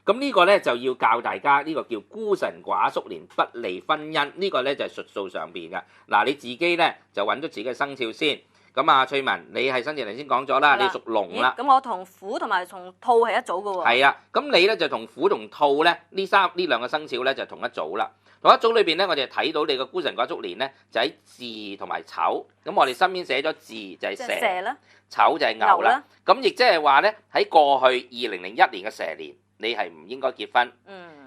咁呢個咧就要教大家呢個叫孤神寡宿年不利婚姻，呢個咧就係術數上邊嘅。嗱，你自己咧就揾咗自己嘅生肖先。咁啊，翠文，你係生肖頭先講咗啦，你屬龍啦。咁我同虎同埋同兔係一組嘅喎。係啊，咁你咧就同虎同兔咧呢兩個生肖咧就同一組啦。同一組裏邊咧，我哋睇到你個孤神寡宿年咧就喺巳同埋丑。咁我哋身邊寫咗巳就係蛇啦，丑就係牛啦。咁亦即係話咧喺過去2001年嘅蛇年，你係唔應該結婚。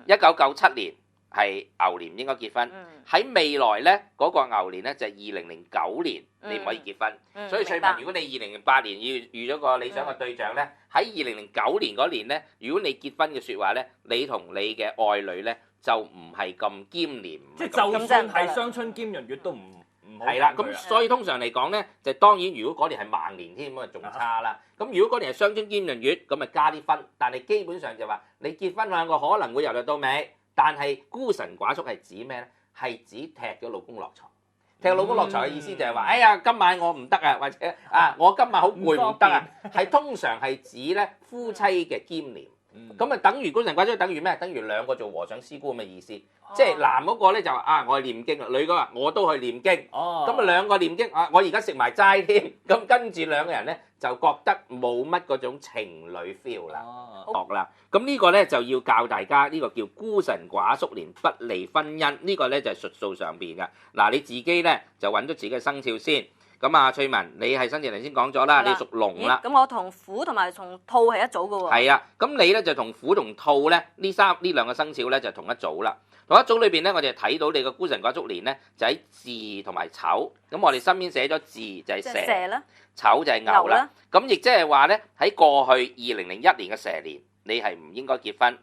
1997年係牛年唔應該結婚。喺未來咧嗰個牛年咧就係2009年，你唔可以結婚。所以翠文，如果你2008年遇咗個理想嘅對象咧，喺2009年嗰年咧，如果你結婚嘅説話咧，你同你嘅愛侶咧就唔係咁兼連。即係就算係雙春兼閏月都唔好。係啦，咁所以通常嚟講咧，就當然如果嗰年係盲年添，咁啊仲差啦。咁如果嗰年係雙春兼閏月，咁咪加啲分。但係基本上就話你結婚兩個可能會由頭到尾，但係孤神寡宿係指咩咧？係指踢咗老公落床。踢老公落床嘅意思就係話，哎呀，今晚我唔得啊，或者我今晚好攰唔得啊，係通常係指咧夫妻嘅兼連。咁啊，等於孤神寡宿等於咩？等於兩個做和尚師姑咁嘅意思。即係男嗰個咧就話我係念經啦，女嗰個話我都去念經。咁啊兩個念經我而家食埋齋添。咁跟住兩個人咧就覺得冇乜嗰種情侶 feel 啦。啦，咁呢個咧就要教大家呢個叫孤神寡宿年不利婚姻，呢個咧就係術數上邊嘅。嗱，你自己咧就揾咗自己嘅生肖先。咁啊，翠文，你係生肖頭先講咗啦，你屬龍啦。咁我同虎同埋同兔係一組嘅喎。係啊，咁你咧就同虎同兔咧呢兩個生肖咧就同一組啦。同一組裏邊咧，我哋睇到你個孤神寡宿年咧就喺巳同埋丑。咁我哋身邊寫咗巳就係蛇啦，丑就係牛啦。咁亦即係話咧喺過去2001年嘅蛇年，你係唔應該結婚。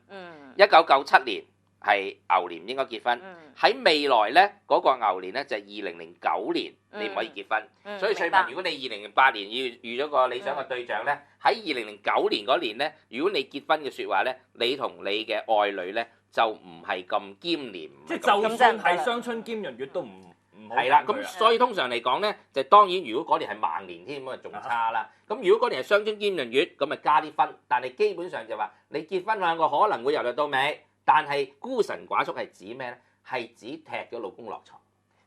1997年係牛年唔應該結婚。喺未來咧嗰個牛年咧就係2009年，你唔可以結婚。所以翠文，如果你2008年遇咗個理想嘅對象咧，喺2009年嗰年咧，如果你結婚嘅説話咧，你同你嘅愛侶咧就唔係咁兼連。即係就算係雙春兼閏月都唔好。係啦，咁所以通常嚟講咧，就當然如果嗰年係盲年添，咁啊仲差啦。咁如果嗰年係雙春兼閏月，咁咪加啲分。但係基本上就話你結婚兩個可能會由頭到尾，但係孤神寡宿係指咩咧？係指踢咗老公落床。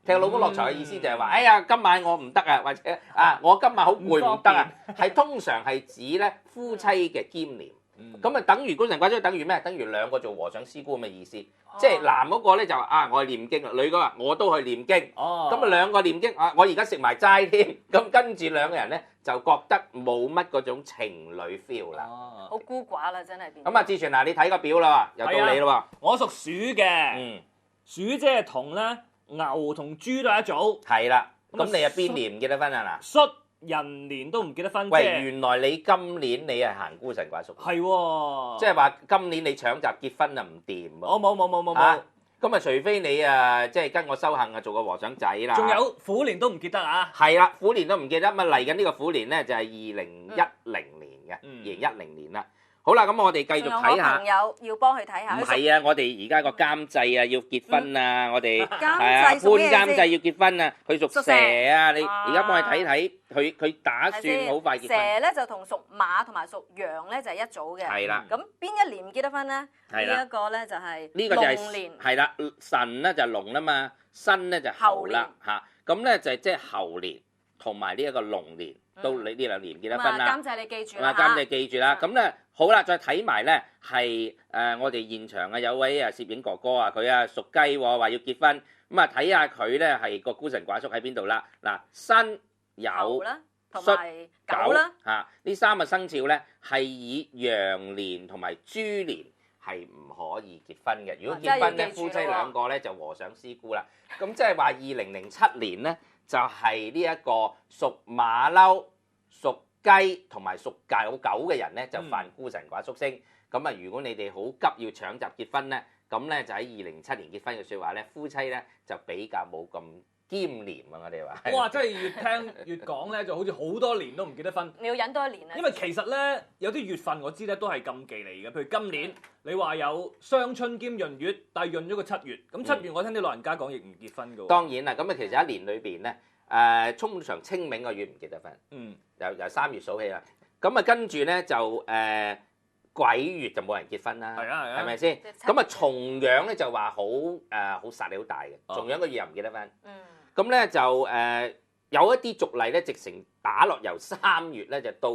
踢老公落床嘅意思就係話，哎呀，今晚我唔得啊，或者我今晚好攰唔得啊，係通常係指咧夫妻嘅兼連。咁啊，等於孤神寡宿等於咩？等於兩個做和尚師姑咁嘅意思。即係男嗰個咧就話我係念經啦，女嗰個話我都去念經。咁啊兩個念經我而家食埋齋添。咁跟住兩個人咧就覺得冇乜嗰種情侶 feel 啦。好孤寡啦，真係變。咁啊，志全嗱，你睇個表啦，又到你啦喎。我屬鼠嘅。鼠即係同咧牛同豬都係一組。係啦。咁你係邊年唔結得婚啊？嗱，戌人年都唔結得婚。喂，原來你今年你係行孤神寡宿。係喎。即係話今年你搶閘結婚啊唔掂喎。我冇。咁啊，除非你即係跟我修行啊，做個和尚仔啦。仲有虎年都唔結得啊。係啦，虎年都唔結得，咁啊嚟緊呢個虎年咧就係2010年嘅，2010年啦。好啦，咁我哋繼續睇下。朋友要幫佢睇下。唔係啊，我哋而家個監製啊要結婚啊，我哋監製要結婚啊，佢屬蛇啊，你而家幫佢睇睇，佢打算好快結婚。蛇咧就同屬馬同埋屬羊咧就係一組嘅。係啦。咁邊一年結得婚咧？呢一個咧就係龍年。係啦，辰咧就係龍啦嘛，申咧就猴啦嚇，咁咧就係即係猴年同埋呢一個龍年。到你呢兩年結得婚啦，監製你記住啦，監製記住啦。咁咧好啦，再睇埋咧係我哋現場啊有位攝影哥哥啊，佢屬雞喎，話要結婚，咁啊睇下佢咧係個孤神寡宿喺邊度啦。嗱，申酉戌狗啦嚇，呢三個生肖咧係以羊年同埋豬年係唔可以結婚嘅。如果結婚咧，夫妻兩個咧就和尚師姑啦。咁即係話2007年咧。就係呢一個屬馬騮、屬雞同埋屬狗嘅人咧，就犯孤神寡宿星。咁啊，如果你哋好急要搶閘結婚咧，咁咧就喺2007年結婚嘅説話咧，夫妻咧就比較冇咁兼連啊！我哋話。哇！真係越聽越講咧，就好似好多年都唔結得婚。你要忍多一年啊！因為其實咧有啲月份我知咧都係禁忌嚟嘅，譬如今年你話有雙春兼閏月，但係閏咗個7月，咁7月我聽啲老人家講亦唔結婚嘅喎。當然啦，咁啊其實一年裏邊咧，通常清明個月唔結得婚，由3月數起啦。咁啊跟住咧就鬼月就冇人結婚啦，係啊，係咪先？咁啊重陽咧就話好殺力好大嘅，重陽個月又唔結得婚。咁咧就有一啲俗例咧，直情打落由3月咧就到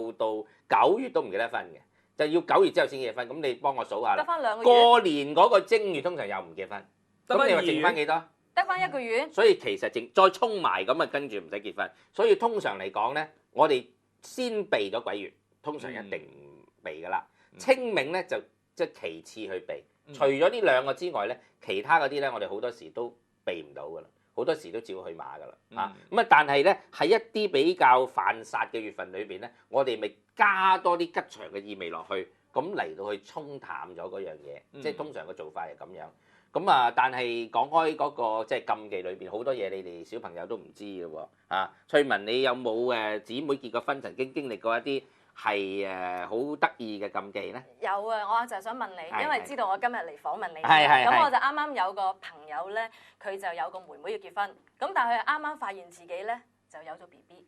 9月都唔結得婚嘅，就要9月之後先結婚。咁你幫我數下啦。得翻2個月。過年嗰個正月通常又唔結婚，咁你話剩翻幾多？得翻1個月。所以其實再衝埋咁啊，跟住唔使結婚。所以通常嚟講咧，我哋先避咗鬼月，通常一定唔避噶啦。清明咧就即係其次去避，除咗呢2個之外咧，其他嗰啲咧我哋好多時都避唔到噶啦。好多時都照去馬㗎啦，咁但係咧喺一啲比較犯煞嘅月份裏邊咧，我哋咪加多啲吉祥嘅意味落去，咁嚟到去沖淡咗嗰樣嘢，即係通常嘅做法係咁樣。咁但係講開嗰個即係禁忌裏邊好多嘢，你哋小朋友都唔知嘅喎，翠文你有冇姊妹結過婚，曾經經歷過一啲係好得意嘅禁忌咧？有啊，我就想問你，因為知道我今日嚟訪問你，係咁我就啱啱有個朋友咧，佢就有個妹妹要結婚，咁但係佢啱啱發現自己咧就有咗 BB，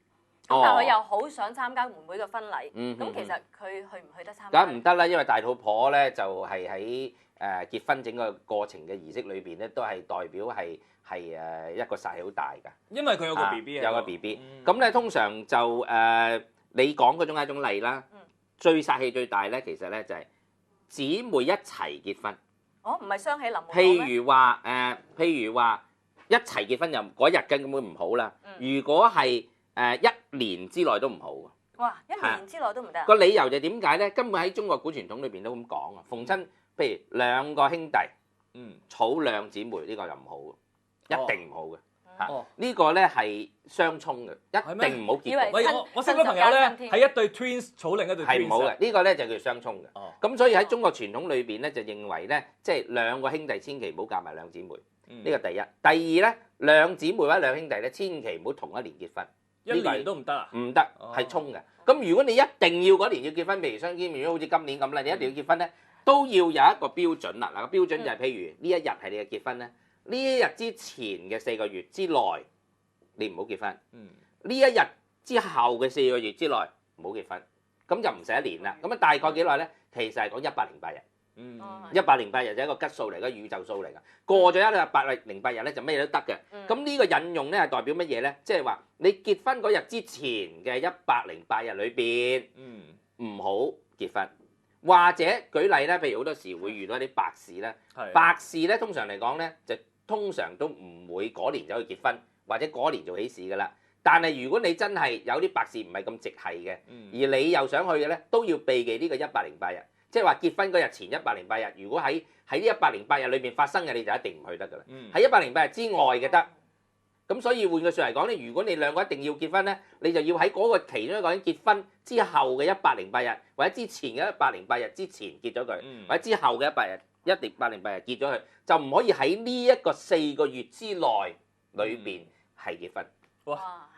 咁但係佢又好想參加妹妹嘅婚禮，咁其實佢去唔去得參加？梗唔得啦，因為大肚婆咧就係喺結婚整個過程嘅儀式裏邊咧，都係代表係一個煞氣好大㗎。因為佢有個 BB 有個 BB，咁咧通常就你講嗰種係一種例啦。最煞氣最大咧，其實咧就係姊妹一齊結婚。哦，唔係雙喜臨門。譬如話一齊結婚又嗰日根本唔好啦。如果係1年之內都唔好。哇！1年之內都唔得。個理由就點解咧？根本喺中國古傳統裏邊都咁講啊。逢親譬如2個兄弟，娶2姊妹呢個就唔好，一定唔好嘅。呢個咧係相沖嘅，一定唔好結婚。我識咗朋友咧係一對 twins 娶另一對 twins 係唔好嘅，呢個咧就叫相沖嘅。咁所以喺中國傳統裏邊咧就認為咧，即係2個兄弟千祈唔好嫁埋2姊妹。呢個第一。第二咧，2姊妹或者2兄弟咧，千祈唔好同一年結婚。1年都唔得啊？唔得，係沖嘅。咁如果你一定要嗰年要結婚，譬如相見，如果好似今年咁啦，你一定要結婚咧，都要有一個標準啦。嗱，個標準就係譬如呢一日係你嘅結婚咧，呢一日之前嘅4個月之內，你唔好結婚。呢一日之後嘅4個月之內唔好結婚，咁就唔使1年啦。咁大概幾耐咧？其實係講108日。108日就係一個吉數嚟嘅，宇宙數嚟㗎。過咗108日咧，就乜嘢都得嘅。咁呢個引用咧係代表乜嘢咧？即係話你結婚嗰日之前嘅108日裏邊，唔好結婚。或者舉例咧，譬如好多時會遇到一啲白事咧，白事咧通常嚟講咧，就通常都唔會嗰年走去結婚，或者嗰年做喜事㗎啦。但係如果你真係有啲白事唔係咁直係嘅，而你又想去嘅咧，都要避忌呢個108日。即係話結婚嗰日前108日，如果喺呢108日裏邊發生嘅，你就一定唔去得㗎啦。喺108日之外嘅得。咁所以換句説嚟講咧，如果你2個一定要結婚咧，你就要喺嗰個其中一個人結婚之後嘅108日，或者之前嘅108日之前結咗佢，或者之後嘅108日結咗佢，就唔可以喺呢一個4個月之內裏邊係結婚。哇！